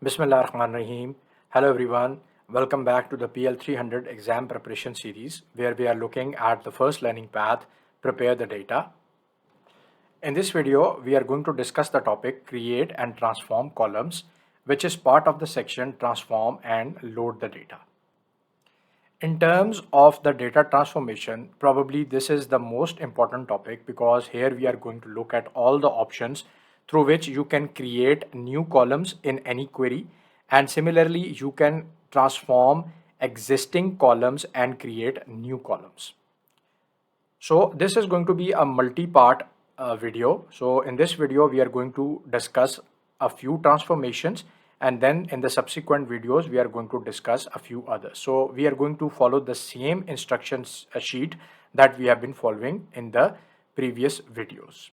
Bismillah ar-Rahman Rahim. Hello everyone. Welcome back to the PL-300 exam preparation series where we are looking at the first learning path, prepare the data. In this video, we are going to discuss the topic create and transform columns, which is part of the section transform and load the data. In terms of the data transformation, probably this is the most important topic because here we are going to look at all the options through which you can create new columns in any query, and similarly you can transform existing columns and create new columns. So this is going to be a multi-part video. So in this video, we are going to discuss a few transformations, and then in the subsequent videos, we are going to discuss a few others. So we are going to follow the same instructions sheet that we have been following in the previous videos.